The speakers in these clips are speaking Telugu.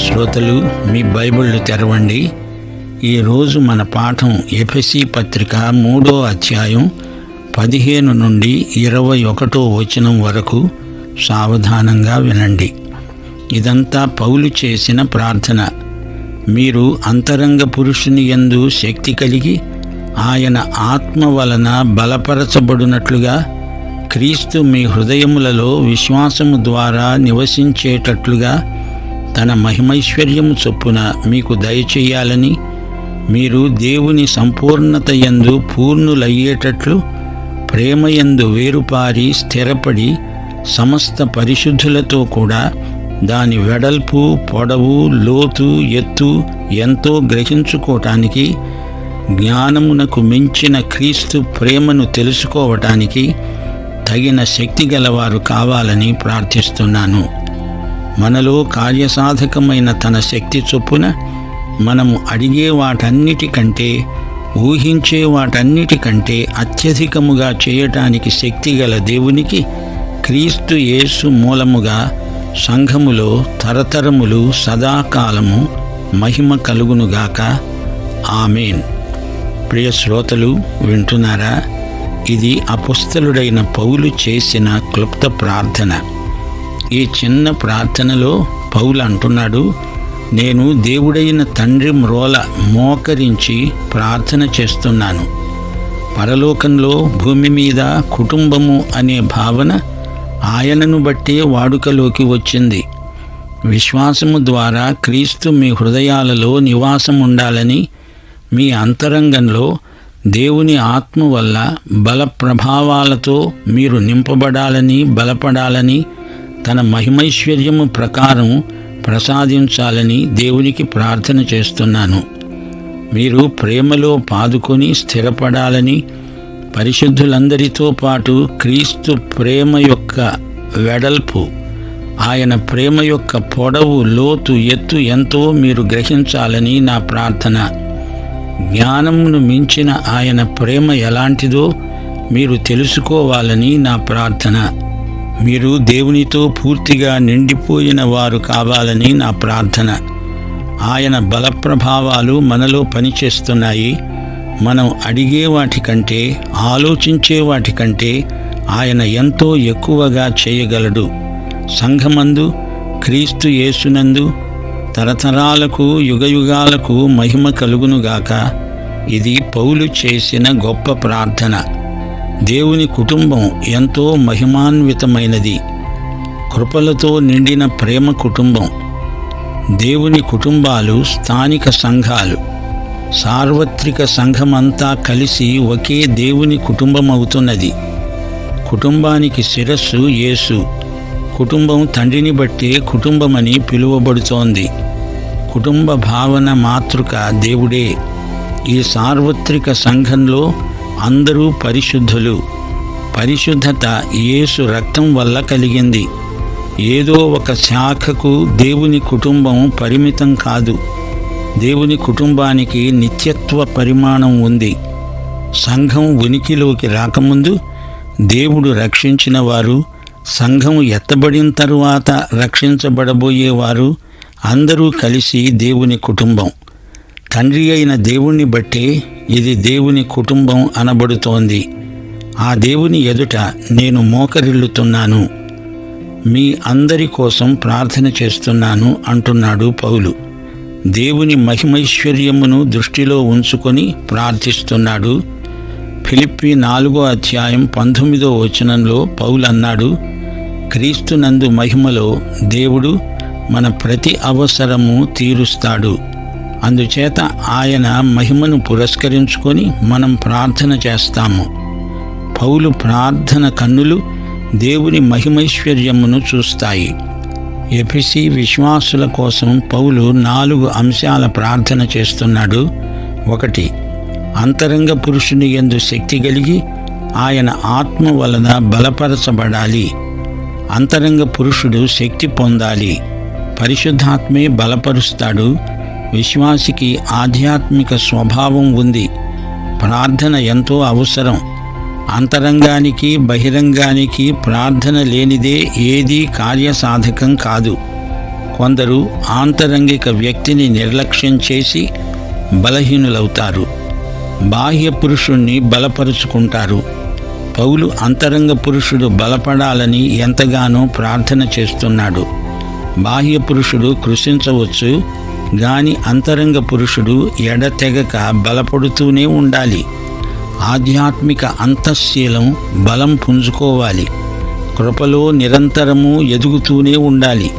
శ్రోతలు, మీ బైబిళ్ళు తెరవండి. ఈరోజు మన పాఠం ఎఫెసీ పత్రిక 3వ అధ్యాయం 15 నుండి 21వ వచనం వరకు. సావధానంగా వినండి. ఇదంతా పౌలు చేసిన ప్రార్థన. మీరు అంతరంగ పురుషుని యందు శక్తి కలిగి ఆయన ఆత్మ వలన బలపరచబడినట్లుగా క్రీస్తు మీ హృదయములలో విశ్వాసము ద్వారా నివసించేటట్లుగా తన మహిమైశ్వర్యము చొప్పున మీకు దయచేయాలని, మీరు దేవుని సంపూర్ణత యందు పూర్ణులయ్యేటట్లు ప్రేమయందు వేరుపారి స్థిరపడి సమస్త పరిశుద్ధులతో కూడా దాని వెడల్పు, పొడవు, లోతు, ఎత్తు ఎంతో గ్రహించుకోవటానికి, జ్ఞానమునకు మించిన క్రీస్తు ప్రేమను తెలుసుకోవటానికి తగిన శక్తి గలవారు కావాలని ప్రార్థిస్తున్నాను. మనలో కార్యసాధకమైన తన శక్తి చొప్పున మనము అడిగే వాటన్నిటికంటే, ఊహించే వాటన్నిటికంటే అత్యధికముగా చేయటానికి శక్తి గల దేవునికి క్రీస్తు యేసు మూలముగా సంఘములో తరతరములు సదాకాలము మహిమ కలుగునుగాక. ఆమేన్. ప్రియ శ్రోతలు, వింటున్నారా? ఇది అపొస్తలుడైన పౌలు చేసిన క్లుప్త ప్రార్థన. ఈ చిన్న ప్రార్థనలో పౌలు అంటున్నాడు, నేను దేవుడైన తండ్రి మ్రోల మోకరించి ప్రార్థన చేస్తున్నాను. పరలోకంలో భూమి మీద కుటుంబము అనే భావన ఆయనను బట్టే వాడుకలోకి వచ్చింది. విశ్వాసము ద్వారా క్రీస్తు మీ హృదయాలలో నివాసం ఉండాలని, మీ అంతరంగంలో దేవుని ఆత్మ వల్ల బల ప్రభావాలతో మీరు నింపబడాలని, బలపడాలని, తన మహిమైశ్వర్యము ప్రకారం ప్రసాదించాలని దేవునికి ప్రార్థన చేస్తున్నాను. మీరు ప్రేమలో పాదుకొని స్థిరపడాలని, పరిశుద్ధులందరితో పాటు క్రీస్తు ప్రేమ యొక్క వెడల్పు, ఆయన ప్రేమ యొక్క పొడవు, లోతు, ఎత్తు ఎంతో మీరు గ్రహించాలని నా ప్రార్థన. జ్ఞానమును మించిన ఆయన ప్రేమ ఎలాంటిదో మీరు తెలుసుకోవాలని నా ప్రార్థన. మీరు దేవునితో పూర్తిగా నిండిపోయిన వారు కావాలని నా ప్రార్థన. ఆయన బలప్రభావాలు మనలో పనిచేస్తున్నాయి. మనం అడిగే వాటికంటే, ఆలోచించే వాటికంటే ఆయన ఎంతో ఎక్కువగా చేయగలడు. సంఘమందు, క్రీస్తు యేసునందు తరతరాలకు యుగయుగాలకు మహిమ కలుగునుగాక. ఇది పౌలు చేసిన గొప్ప ప్రార్థన. దేవుని కుటుంబం ఎంతో మహిమాన్వితమైనది. కృపలతో నిండిన ప్రేమ కుటుంబం. దేవుని కుటుంబాలు స్థానిక సంఘాలు. సార్వత్రిక సంఘమంతా కలిసి ఒకే దేవుని కుటుంబమవుతున్నది. కుటుంబానికి శిరస్సు యేసు. కుటుంబం తండ్రిని బట్టే కుటుంబమని పిలువబడుతోంది. కుటుంబ భావన మాతృక దేవుడే. ఈ సార్వత్రిక సంఘంలో అందరూ పరిశుద్ధులు. పరిశుద్ధత యేసు రక్తం వల్ల కలిగింది. ఏదో ఒక శాఖకు దేవుని కుటుంబం పరిమితం కాదు. దేవుని కుటుంబానికి నిత్యత్వ పరిమాణం ఉంది. సంఘం ఉనికిలోకి రాకముందు దేవుడు రక్షించిన వారు, సంఘం ఎత్తబడిన తరువాత రక్షించబడబోయేవారు అందరూ కలిసి దేవుని కుటుంబం. తండ్రి అయిన దేవుణ్ణి బట్టే ఇది దేవుని కుటుంబం అనబడుతోంది. ఆ దేవుని ఎదుట నేను మోకరిల్లుతున్నాను, మీ అందరి కోసం ప్రార్థన చేస్తున్నాను అంటున్నాడు పౌలు. దేవుని మహిమైశ్వర్యమును దృష్టిలో ఉంచుకొని ప్రార్థిస్తున్నాడు. ఫిలిప్పీ 4వ అధ్యాయం 19వ వచనంలో పౌలు అన్నాడు, క్రీస్తునందు మహిమలో దేవుడు మన ప్రతి అవసరము తీరుస్తాడు. అందుచేత ఆయన మహిమను పురస్కరించుకొని మనం ప్రార్థన చేస్తాము. పౌలు ప్రార్థన కన్నులు దేవుని మహిమైశ్వర్యమును చూస్తాయి. ఎఫెసీ విశ్వాసుల కోసం పౌలు 4 అంశాల ప్రార్థన చేస్తున్నాడు. 1. అంతరంగ పురుషుని యందు శక్తి కలిగి ఆయన ఆత్మ వలన బలపరచబడాలి. అంతరంగ పురుషుడు శక్తి పొందాలి. పరిశుద్ధాత్మే బలపరుస్తాడు. విశ్వాసికి ఆధ్యాత్మిక స్వభావం ఉంది. ప్రార్థన ఎంతో అవసరం. అంతరంగానికి బహిరంగానికి ప్రార్థన లేనిదే ఏదీ కార్యసాధకం కాదు. కొందరు ఆంతరంగిక వ్యక్తిని నిర్లక్ష్యం చేసి బలహీనులవుతారు. బాహ్య పురుషుణ్ణి బలపరుచుకుంటారు. పౌలు అంతరంగ పురుషుడు బలపడాలని ఎంతగానో ప్రార్థన చేస్తున్నాడు. బాహ్య పురుషుడు కృషించవచ్చు గాని అంతరంగ పురుషుడు ఎడతెగక బలపడుతూనే ఉండాలి. ఆధ్యాత్మిక అంతఃశీలం బలం పుంజుకోవాలి. కృపలో నిరంతరము ఎదుగుతూనే ఉండాలి.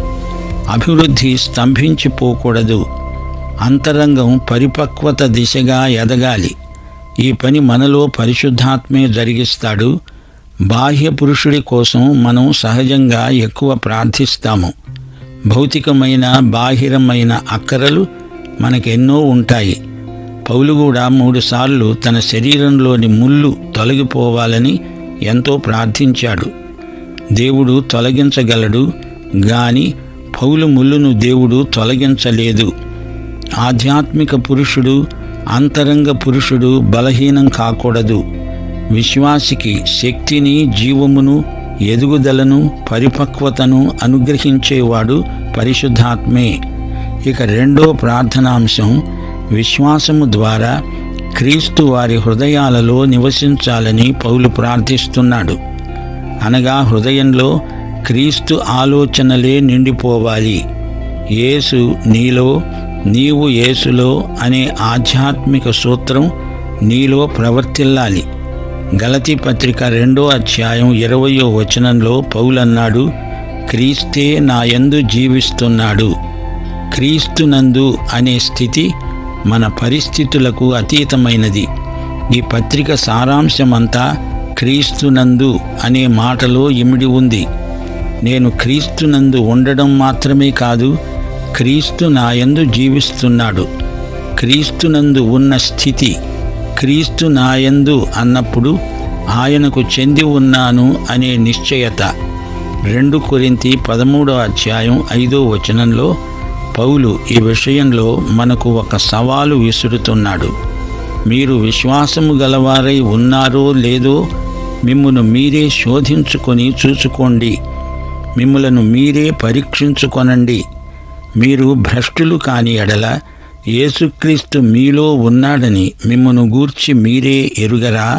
అభివృద్ధి స్తంభించిపోకూడదు. అంతరంగం పరిపక్వత దిశగా ఎదగాలి. ఈ పని మనలో పరిశుద్ధాత్మే జరిగిస్తాడు. బాహ్య పురుషుడి కోసం మనం సహజంగా ఎక్కువ ప్రార్థిస్తాము. భౌతికమైన బాహిరమైన అక్కరలు మనకెన్నో ఉంటాయి. పౌలు కూడా 3 సార్లు తన శరీరంలోని ముళ్ళు తొలగిపోవాలని ఎంతో ప్రార్థించాడు. దేవుడు తొలగించగలడు గాని పౌలు ముళ్ళును దేవుడు తొలగించలేదు. ఆధ్యాత్మిక పురుషుడు అంతరంగ పురుషుడు బలహీనం కాకూడదు. విశ్వాసికి శక్తిని, జీవమును, ఎదుగుదలను, పరిపక్వతను అనుగ్రహించేవాడు పరిశుద్ధాత్మే. ఇక రెండో ప్రార్థనాంశం, విశ్వాసము ద్వారా క్రీస్తు వారి హృదయాలలో నివసించాలని పౌలు ప్రార్థిస్తున్నాడు. అనగా హృదయంలో క్రీస్తు ఆలోచనలే నిండిపోవాలి. యేసు నీలో, నీవు యేసులో అనే ఆధ్యాత్మిక సూత్రం నీలో ప్రవర్తిల్లాలి. గలతీ పత్రిక 2వ అధ్యాయం 20వ వచనంలో పౌలన్నాడు, క్రీస్తే నాయందు జీవిస్తున్నాడు. క్రీస్తునందు అనే స్థితి మన పరిస్థితులకు అతీతమైనది. ఈ పత్రిక సారాంశమంతా క్రీస్తునందు అనే మాటలో ఇమిడి ఉంది. నేను క్రీస్తునందు ఉండడం మాత్రమే కాదు, క్రీస్తు నాయందు జీవిస్తున్నాడు. క్రీస్తునందు ఉన్న స్థితి, క్రీస్తు నాయందు అన్నప్పుడు ఆయనకు చెంది ఉన్నాను అనే నిశ్చయత. 2 కొరింథీ 13వ అధ్యాయం 5వ వచనంలో పౌలు ఈ విషయంలో మనకు ఒక సవాలు విసురుతున్నాడు. మీరు విశ్వాసము గలవారై ఉన్నారో లేదో మిమ్మును మీరే శోధించుకొని చూచుకోండి. మిమ్ములను మీరే పరీక్షించుకొనండి. మీరు భ్రష్టులు కాని ఎడల యేసుక్రీస్తు మీలో ఉన్నాడని మిమ్మును గూర్చి మీరే ఎరుగరా?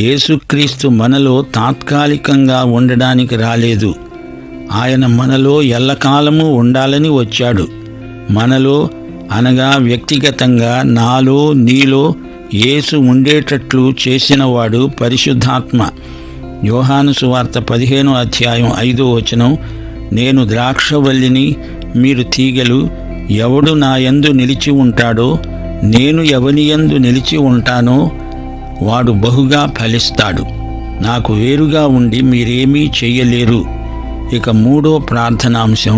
యేసుక్రీస్తు మనలో తాత్కాలికంగా ఉండడానికి రాలేదు. ఆయన మనలో ఎల్లకాలము ఉండాలని వచ్చాడు. మనలో అనగా వ్యక్తిగతంగా నాలో, నీలో యేసు ఉండేటట్లు చేసినవాడు పరిశుద్ధాత్మ. యోహాను సువార్త 15వ అధ్యాయం 5వ వచనం, నేను ద్రాక్షవల్లిని, మీరు తీగెలు. ఎవడు నా యందు నిలిచి ఉంటాడో, నేను ఎవని యందు నిలిచి ఉంటానో వాడు బహుగా ఫలిస్తాడు. నాకు వేరుగా ఉండి మీరేమీ చెయ్యలేరు. ఇక 3వ ప్రార్థనాంశం,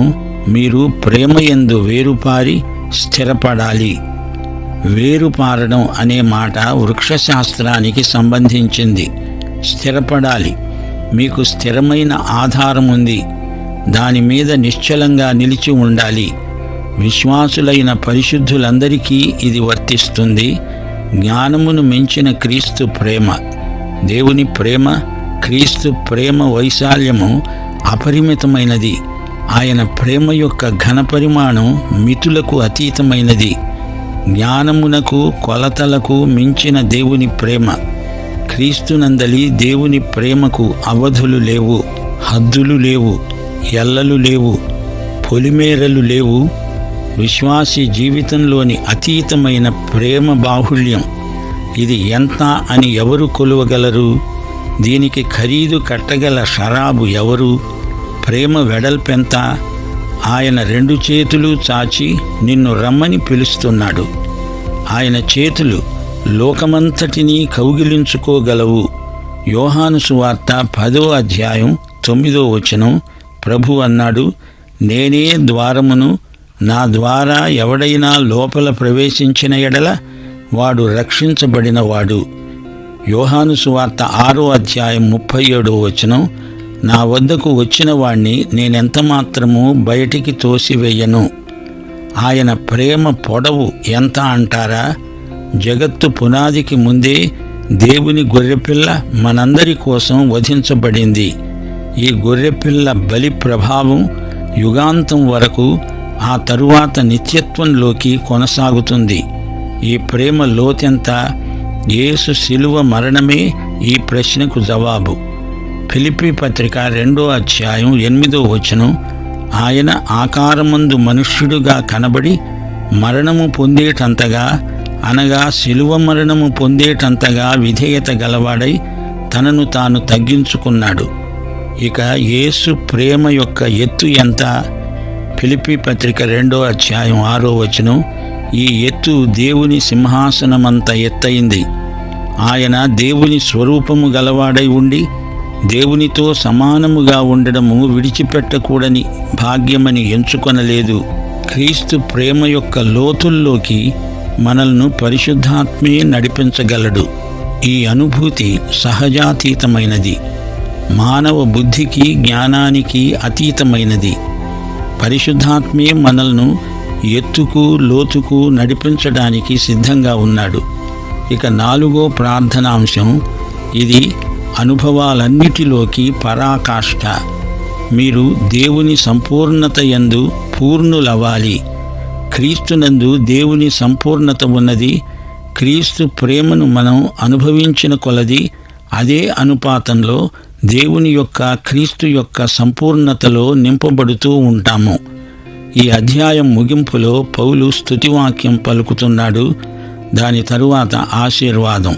మీరు ప్రేమయందు వేరుపారి స్థిరపడాలి. వేరుపారడం అనే మాట వృక్షశాస్త్రానికి సంబంధించింది. స్థిరపడాలి. మీకు స్థిరమైన ఆధారం ఉంది. దాని మీద నిశ్చలంగా నిలిచి ఉండాలి. విశ్వాసులైన పరిశుద్ధులందరికీ ఇది వర్తిస్తుంది. జ్ఞానమును మించిన క్రీస్తు ప్రేమ, దేవుని ప్రేమ, క్రీస్తు ప్రేమ వైశాల్యము అపరిమితమైనది. ఆయన ప్రేమ యొక్క ఘనపరిమాణం మితులకు అతీతమైనది. జ్ఞానమునకు, కొలతలకు మించిన దేవుని ప్రేమ. క్రీస్తునందలి దేవుని ప్రేమకు అవధులు లేవు, హద్దులు లేవు, ఎల్లలు లేవు, పొలిమేరలు లేవు. విశ్వాసి జీవితంలోని అతీతమైన ప్రేమ బాహుళ్యం. ఇది ఎంత అని ఎవరు కొలువగలరు? దీనికి ఖరీదు కట్టగల షరాబు ఎవరు? ప్రేమ వెడల్పెంత? ఆయన 2 చేతులు చాచి నిన్ను రమ్మని పిలుస్తున్నాడు. ఆయన చేతులు లోకమంతటినీ కౌగిలించుకోగలవు. యోహాను సువార్త 10వ అధ్యాయం 9వ వచనం, ప్రభు అన్నాడు, నేనే ద్వారమును. నా ద్వారా ఎవడైనా లోపల ప్రవేశించిన ఎడల వాడు రక్షించబడినవాడు. యోహాను సువార్త 6వ అధ్యాయం 37వ వచనం, నా వద్దకు వచ్చిన వాణ్ణి నేనెంత మాత్రము బయటికి తోసివేయను. ఆయన ప్రేమ పొడవు ఎంత అంటారా? జగత్తు పునాదికి ముందే దేవుని గొర్రెపిల్ల మనందరి కోసం వధించబడింది. ఈ గొర్రెపిల్ల బలి ప్రభావం యుగాంతం వరకు, ఆ తరువాత నిత్యత్వంలోకి కొనసాగుతుంది. ఈ ప్రేమ లోతెంత? యేసు శిలువ మరణమే ఈ ప్రశ్నకు జవాబు. ఫిలిప్పీ పత్రిక 2వ అధ్యాయం 8వ వచనం, ఆయన ఆకారమందు మనుష్యుడుగా కనబడి మరణము పొందేటంతగా, అనగా శిలువ మరణము పొందేటంతగా విధేయత గలవాడై తనను తాను తగ్గించుకున్నాడు. ఇక యేసు ప్రేమ యొక్క ఎత్తు ఎంత? ఫిలిప్పీ పత్రిక 2వ అధ్యాయం 6వ వచనం, ఈ ఎత్తు దేవుని సింహాసనమంత ఎత్తయింది. ఆయన దేవుని స్వరూపము గలవాడై ఉండి దేవునితో సమానముగా ఉండడము విడిచిపెట్టకూడని భాగ్యమని ఎంచుకొనలేదు. క్రీస్తు ప్రేమ యొక్క లోతుల్లోకి మనల్ని పరిశుద్ధాత్మే నడిపించగలడు. ఈ అనుభూతి సహజాతీతమైనది, మానవ బుద్ధికి జ్ఞానానికి అతీతమైనది. పరిశుద్ధాత్మే మనల్ని ఎత్తుకు లోతుకు నడిపించడానికి సిద్ధంగా ఉన్నాడు. ఇక 4వ ప్రార్థనాంశం, ఇది అనుభవాలన్నిటిలోకి పరాకాష్ఠ. మీరు దేవుని సంపూర్ణత యందు పూర్ణులవ్వాలి. క్రీస్తునందు దేవుని సంపూర్ణత ఉన్నది. క్రీస్తు ప్రేమను మనం అనుభవించిన కొలది అదే అనుపాతంలో దేవుని యొక్క, క్రీస్తు యొక్క సంపూర్ణతలో నింపబడుతూ ఉంటాము. ఈ అధ్యాయం ముగింపులో పౌలు స్తుతివాక్యం పలుకుతున్నాడు. దాని తరువాత ఆశీర్వాదం.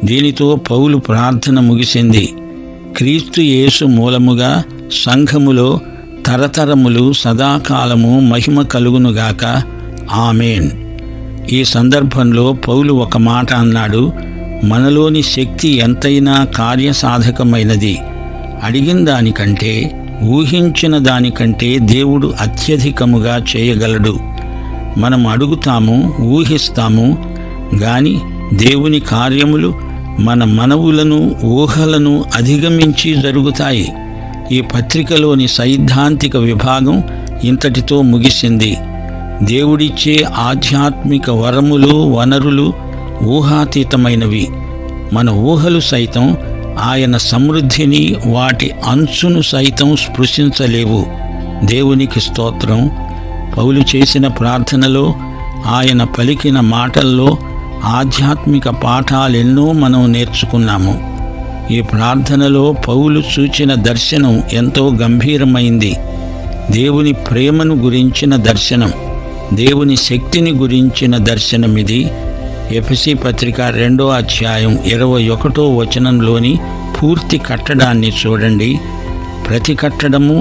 దీనితో పౌలు ప్రార్థన ముగిసింది. క్రీస్తు యేసు మూలముగా సంఘములో తరతరములు సదాకాలము మహిమ కలుగునుగాక. ఆమేన్. ఈ సందర్భంలో పౌలు ఒక మాట అన్నాడు, మనలోని శక్తి ఎంతైనా కార్యసాధకమైనది. అడిగిన దానికంటే, ఊహించిన దానికంటే దేవుడు అత్యధికముగా చేయగలడు. మనం అడుగుతాము, ఊహిస్తాము, గాని దేవుని కార్యములు మన మనవులను, ఊహలను అధిగమించి జరుగుతాయి. ఈ పత్రికలోని సైద్ధాంతిక విభాగం ఇంతటితో ముగిసింది. దేవుడిచ్చే ఆధ్యాత్మిక వరములు, వనరులు ఊహాతీతమైనవి. మన ఊహలు సైతం ఆయన సమృద్ధిని, వాటి అంచును సైతం స్పృశించలేవు. దేవునికి స్తోత్రం. పౌలు చేసిన ప్రార్థనలో, ఆయన పలికిన మాటల్లో ఆధ్యాత్మిక పాఠాలెన్నో మనం నేర్చుకున్నాము. ఈ ప్రార్థనలో పౌలు చూచిన దర్శనం ఎంతో గంభీరమైంది. దేవుని ప్రేమను గురించిన దర్శనం, దేవుని శక్తిని గురించిన దర్శనమిది. ఎఫెసీ పత్రిక 2వ అధ్యాయం 21వ వచనంలోని పూర్తి కట్టడాన్ని చూడండి. ప్రతి కట్టడము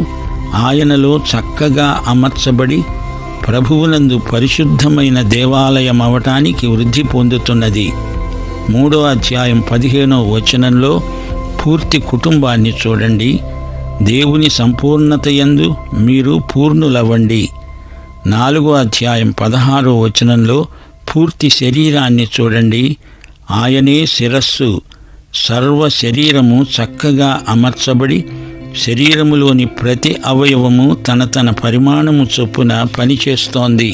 ఆయనలో చక్కగా అమర్చబడి ప్రభువునందు పరిశుద్ధమైన దేవాలయం అవటానికి వృద్ధి పొందుతున్నది. 3వ అధ్యాయం 15వ వచనంలో పూర్తి కుటుంబాన్ని చూడండి. దేవుని సంపూర్ణత యందు మీరు పూర్ణులవ్వండి. 4వ అధ్యాయం 16వ వచనంలో పూర్తి శరీరాన్ని చూడండి. ఆయనే శిరస్సు. సర్వ శరీరము చక్కగా అమర్చబడి శరీరములోని ప్రతి అవయవము తన పరిమాణము చొప్పున పనిచేస్తోంది.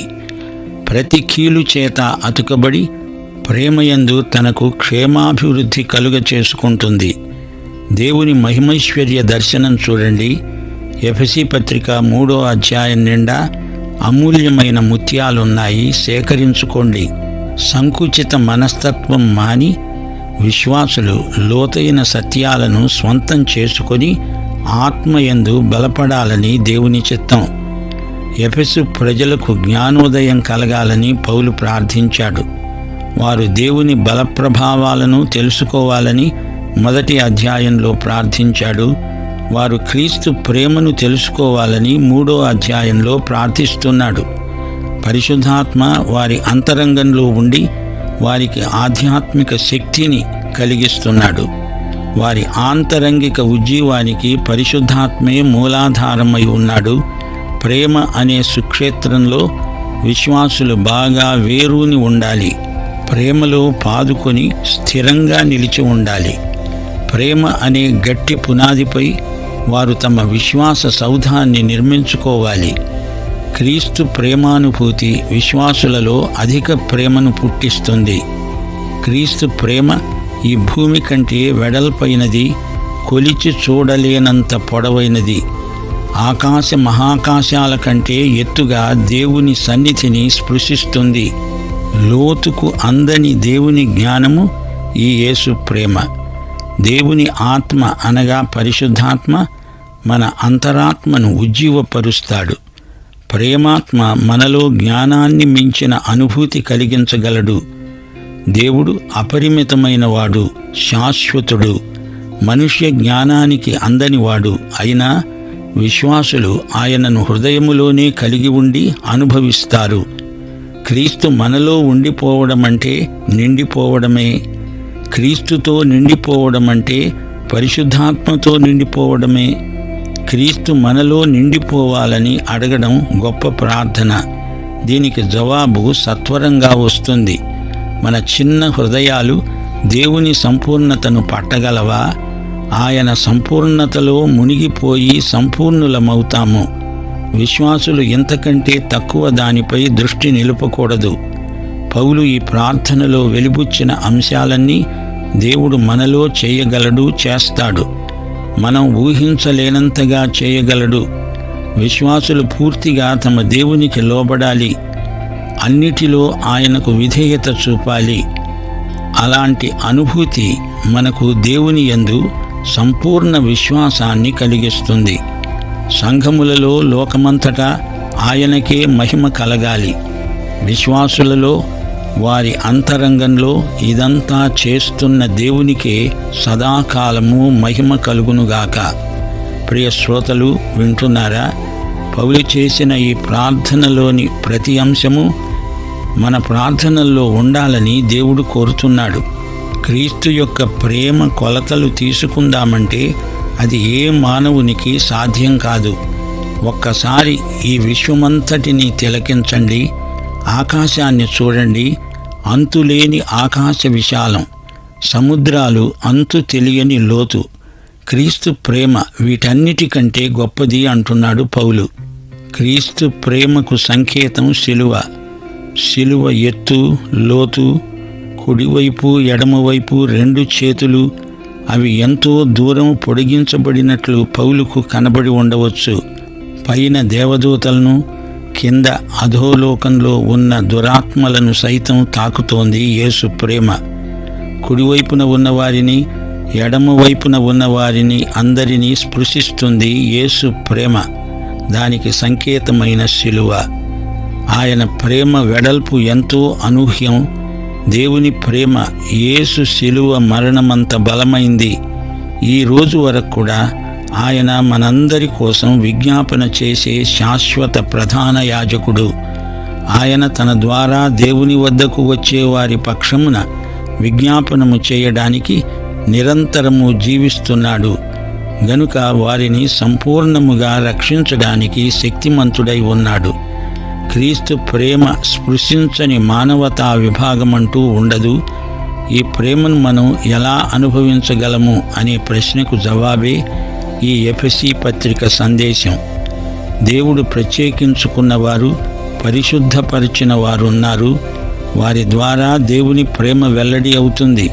ప్రతి కీలు చేత అతుకబడి ప్రేమయందు తనకు క్షేమాభివృద్ధి కలుగ చేసుకుంటుంది. దేవుని మహిమైశ్వర్య దర్శనం చూడండి. ఎఫెసీ పత్రిక 3వ అధ్యాయం నిండా అమూల్యమైన ముత్యాలున్నాయి, సేకరించుకోండి. సంకుచిత మనస్తత్వం మాని విశ్వాసులు లోతైన సత్యాలను స్వంతం చేసుకొని ఆత్మయందు బలపడాలని దేవుని చిత్తం. ఎఫెసు ప్రజలకు జ్ఞానోదయం కలగాలని పౌలు ప్రార్థించాడు. వారు దేవుని బలప్రభావాలను తెలుసుకోవాలని 1వ అధ్యాయంలో ప్రార్థించాడు. వారు క్రీస్తు ప్రేమను తెలుసుకోవాలని 3వ అధ్యాయంలో ప్రార్థిస్తున్నాడు. పరిశుద్ధాత్మ వారి అంతరంగంలో ఉండి వారికి ఆధ్యాత్మిక శక్తిని కలిగిస్తున్నాడు. వారి ఆంతరంగిక ఉజ్జీవానికి పరిశుద్ధాత్మే మూలాధారమై ఉన్నాడు. ప్రేమ అనే సుక్షేత్రంలో విశ్వాసులు బాగా వేరూని ఉండాలి. ప్రేమలో పాదుకొని స్థిరంగా నిలిచి ఉండాలి. ప్రేమ అనే గట్టి పునాదిపై వారు తమ విశ్వాస సౌధాన్ని నిర్మించుకోవాలి. క్రీస్తు ప్రేమానుభూతి విశ్వాసులలో అధిక ప్రేమను పుట్టిస్తుంది. క్రీస్తు ప్రేమ ఈ భూమి కంటే వెడల్పైనది, కొలిచి చూడలేనంత పొడవైనది. ఆకాశ మహాకాశాల కంటే ఎత్తుగా దేవుని సన్నిధిని స్పృశిస్తుంది. లోతుకు అందని దేవుని జ్ఞానము ఈ యేసు ప్రేమ. దేవుని ఆత్మ అనగా పరిశుద్ధాత్మ మన అంతరాత్మను ఉజ్జీవపరుస్తాడు. ప్రేమాత్మ మనలో జ్ఞానాన్ని మించిన అనుభూతి కలిగించగలడు. దేవుడు అపరిమితమైనవాడు, శాశ్వతుడు, మనుష్య జ్ఞానానికి అందనివాడు. అయినా విశ్వాసులు ఆయనను హృదయములోనే కలిగి ఉండి అనుభవిస్తారు. క్రీస్తు మనలో ఉండిపోవడమంటే నిండిపోవడమే. క్రీస్తుతో నిండిపోవడమంటే పరిశుద్ధాత్మతో నిండిపోవడమే. క్రీస్తు మనలో నిండిపోవాలని అడగడం గొప్ప ప్రార్థన. దీనికి జవాబు సత్వరంగా వస్తుంది. మన చిన్న హృదయాలు దేవుని సంపూర్ణతను పట్టగలవా? ఆయన సంపూర్ణతలో మునిగిపోయి సంపూర్ణులమవుతాము. విశ్వాసులు ఇంతకంటే తక్కువ దానిపై దృష్టి నిలుపకూడదు. పౌలు ఈ ప్రార్థనలో వెలిబుచ్చిన అంశాలన్నీ దేవుడు మనలో చేయగలడు, చేస్తాడు. మనం ఊహించలేనంతగా చేయగలడు. విశ్వాసులు పూర్తిగా తమ దేవునికి లోబడాలి. అన్నిటిలో ఆయనకు విధేయత చూపాలి. అలాంటి అనుభూతి మనకు దేవుని యందు సంపూర్ణ విశ్వాసాన్ని కలిగిస్తుంది. సంఘములలో లోకమంతటా ఆయనకే మహిమ కలగాలి. విశ్వాసులలో వారి అంతరంగంలో ఇదంతా చేస్తున్న దేవునికే సదాకాలము మహిమ కలుగునుగాక. ప్రియ శ్రోతలు, వింటున్నారా? పౌలు చేసిన ఈ ప్రార్థనలోని ప్రతి అంశము మన ప్రార్థనల్లో ఉండాలని దేవుడు కోరుతున్నాడు. క్రీస్తు యొక్క ప్రేమ కొలతలు తీసుకుందామంటే అది ఏ మానవునికి సాధ్యం కాదు. ఒక్కసారి ఈ విశ్వమంతటిని తిలకించండి. ఆకాశాన్ని చూడండి. అంతులేని ఆకాశ విశాలం, సముద్రాలు అంతు తెలియని లోతు. క్రీస్తు ప్రేమ వీటన్నిటికంటే గొప్పది అంటున్నాడు పౌలు. క్రీస్తు ప్రేమకు సంకేతం శిలువ. శిలువ ఎత్తు, లోతు, కుడివైపు ఎడమవైపు 2 చేతులు, అవి ఎంతో దూరం పొడిగించబడినట్లు పౌలుకు కనబడి ఉండవచ్చు. పైన దేవదూతలను, కింద అధోలోకంలో ఉన్న దురాత్మలను సైతం తాకుతోంది యేసు ప్రేమ. కుడివైపున ఉన్నవారిని, ఎడమవైపున ఉన్నవారిని అందరినీ స్పృశిస్తుంది యేసు ప్రేమ. దానికి సంకేతమైన శిలువ. ఆయన ప్రేమ వెడల్పు ఎంతో అనూహ్యం. దేవుని ప్రేమ యేసు శిలువ మరణమంత బలమైంది. ఈ రోజు వరకు కూడా ఆయన మనందరి కోసం విజ్ఞాపన చేసే శాశ్వత ప్రధాన యాజకుడు. ఆయన తన ద్వారా దేవుని వద్దకు వచ్చే వారి పక్షమున విజ్ఞాపనము చేయడానికి నిరంతరము జీవిస్తున్నాడు. గనుక వారిని సంపూర్ణముగా రక్షించడానికి శక్తిమంతుడై ఉన్నాడు. క్రీస్తు ప్రేమ స్పృశించని మానవతా విభాగమంటూ ఉండదు. ఈ ప్రేమను మనం ఎలా అనుభవించగలము అనే ప్రశ్నకు జవాబే ఈ ఎఫెసీ పత్రిక సందేశం. దేవుడు ప్రత్యేకించుకున్నవారు, పరిశుద్ధపరిచిన వారున్నారు. వారి ద్వారా దేవుని ప్రేమ వెల్లడి అవుతుంది.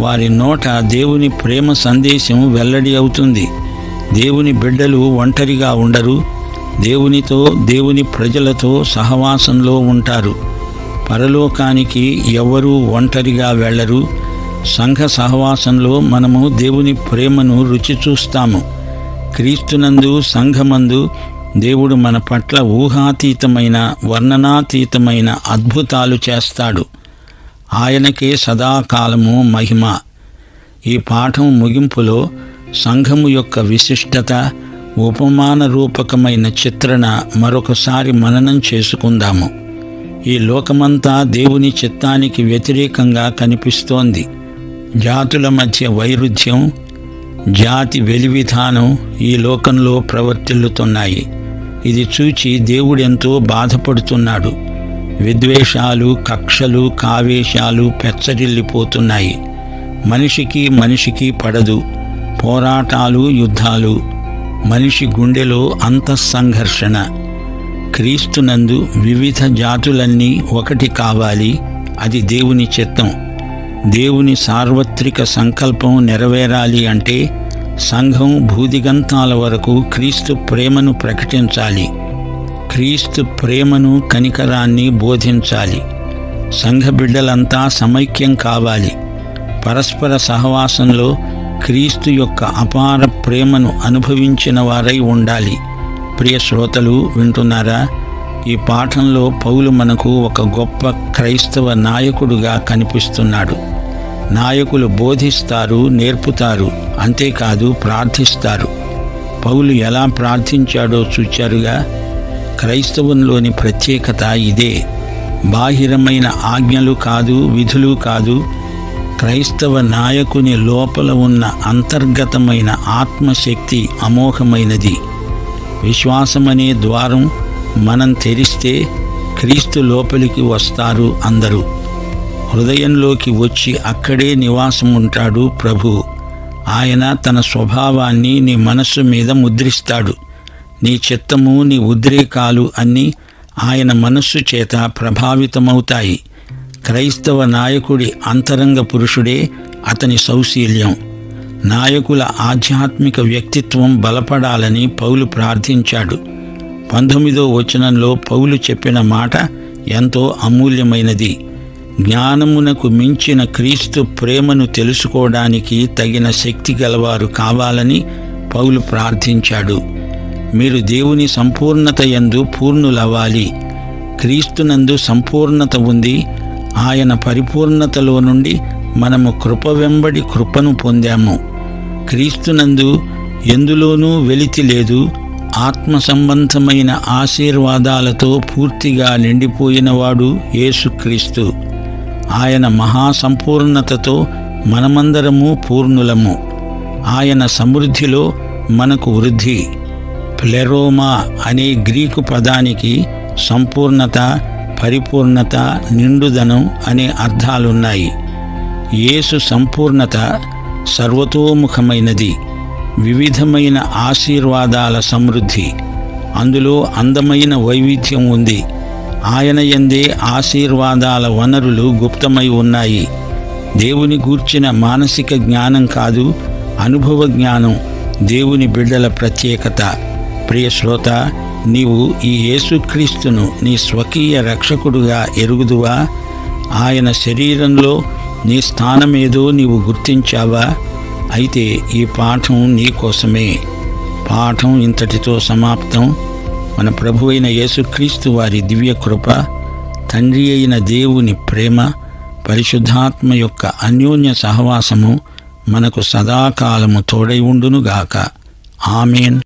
వారి నోట దేవుని ప్రేమ సందేశం వెల్లడి అవుతుంది. దేవుని బిడ్డలు ఒంటరిగా ఉండరు. దేవునితో, దేవుని ప్రజలతో సహవాసంలో ఉంటారు. పరలోకానికి ఎవరూ ఒంటరిగా వెళ్ళరు. సంఘ సహవాసంలో మనము దేవుని ప్రేమను రుచి చూస్తాము. క్రీస్తునందు, సంఘమందు దేవుడు మన పట్ల ఊహాతీతమైన, వర్ణనాతీతమైన అద్భుతాలు చేస్తాడు. ఆయనకే సదాకాలము మహిమ. ఈ పాఠం ముగింపులో సంఘము యొక్క విశిష్టత, ఉపమాన రూపకమైన చిత్రణ మరొకసారి మననం చేసుకుందాము. ఈ లోకమంతా దేవుని చిత్తానికి వ్యతిరేకంగా కనిపిస్తోంది. జాతుల మధ్య వైరుధ్యం, జాతి వెలివిధానం ఈ లోకంలో ప్రవర్తిల్లుతున్నాయి. ఇది చూచి దేవుడెంతో బాధపడుతున్నాడు. విద్వేషాలు, కక్షలు, కావేశాలు పెచ్చరిల్లిపోతున్నాయి. మనిషికి పడదు. పోరాటాలు, యుద్ధాలు. మనిషి గుండెలో అంతఃసంఘర్షణ. క్రీస్తునందు వివిధ జాతులన్నీ ఒకటి కావాలి. అది దేవుని చిత్తం. దేవుని సార్వత్రిక సంకల్పం నెరవేరాలి అంటే సంఘం భూదిగంతాల వరకు క్రీస్తు ప్రేమను ప్రకటించాలి. క్రీస్తు ప్రేమను, కనికరాన్ని బోధించాలి. సంఘ బిడ్డలంతా సమైక్యం కావాలి. పరస్పర సహవాసంలో క్రీస్తు యొక్క అపార ప్రేమను అనుభవించిన వారై ఉండాలి. ప్రియ శ్రోతలు వింటున్నారా? ఈ పాఠంలో పౌలు మనకు ఒక గొప్ప క్రైస్తవ నాయకుడుగా కనిపిస్తున్నాడు. నాయకులు బోధిస్తారు, నేర్పుతారు, అంతేకాదు ప్రార్థిస్తారు. పౌలు ఎలా ప్రార్థించాడో చూచారుగా. క్రైస్తవంలోని ప్రత్యేకత ఇదే. బాహిరమైన ఆజ్ఞలు కాదు, విధులు కాదు. క్రైస్తవ నాయకుని లోపల ఉన్న అంతర్గతమైన ఆత్మశక్తి అమోఘమైనది. విశ్వాసమనే ద్వారం మనం తెరిస్తే క్రీస్తు లోపలికి వస్తారు అందరూ. హృదయంలోకి వచ్చి అక్కడే నివాసం ఉంటాడు ప్రభు. ఆయన తన స్వభావాన్ని నీ మనస్సు మీద ముద్రిస్తాడు. నీ చిత్తము, నీ ఉద్రేకాలు అన్నీ ఆయన మనస్సు చేత ప్రభావితమవుతాయి. క్రైస్తవ నాయకుడి అంతరంగ పురుషుడే అతని సౌశీల్యం. నాయకుల ఆధ్యాత్మిక వ్యక్తిత్వం బలపడాలని పౌలు ప్రార్థించాడు. 19వ వచనంలో పౌలు చెప్పిన మాట ఎంతో అమూల్యమైనది. జ్ఞానమునకు మించిన క్రీస్తు ప్రేమను తెలుసుకోవడానికి తగిన శక్తి గలవారు కావాలని పౌలు ప్రార్థించాడు. మీరు దేవుని సంపూర్ణత యందు పూర్ణులవ్వాలి. క్రీస్తునందు సంపూర్ణత ఉంది. ఆయన పరిపూర్ణతలో నుండి మనము కృప వెంబడి కృపను పొందాము. క్రీస్తునందు ఎందులోనూ వెలితి లేదు. ఆత్మ సంబంధమైన ఆశీర్వాదాలతో పూర్తిగా నిండిపోయినవాడు యేసుక్రీస్తు. ఆయన మహాసంపూర్ణతతో మనమందరము పూర్ణులము. ఆయన సమృద్ధిలో మనకు వృద్ధి. ప్లెరోమా అనే గ్రీకు పదానికి సంపూర్ణత, పరిపూర్ణత, నిండుదనం అనే అర్థాలున్నాయి. యేసు సంపూర్ణత సర్వతోముఖమైనది. వివిధమైన ఆశీర్వాదాల సమృద్ధి. అందులో అందమైన వైవిధ్యం ఉంది. ఆయన యందే ఆశీర్వాదాల వనరులు గుప్తమై ఉన్నాయి. దేవుని గూర్చిన మానసిక జ్ఞానం కాదు, అనుభవ జ్ఞానం దేవుని బిడ్డల ప్రత్యేకత. ప్రియ శ్రోత, నీవు ఈ యేసుక్రీస్తును నీ స్వకీయ రక్షకుడుగా ఎరుగుదువా? ఆయన శరీరంలో నీ స్థానమేదో నీవు గుర్తించావా? అయితే ఈ పాఠం నీ కోసమే. పాఠం ఇంతటితో సమాప్తం. మన ప్రభువైన యేసుక్రీస్తు వారి దివ్య కృప, తండ్రి అయిన దేవుని ప్రేమ, పరిశుద్ధాత్మ యొక్క అన్యోన్య సహవాసము మనకు సదాకాలము తోడై ఉండునుగాక. ఆమేన్.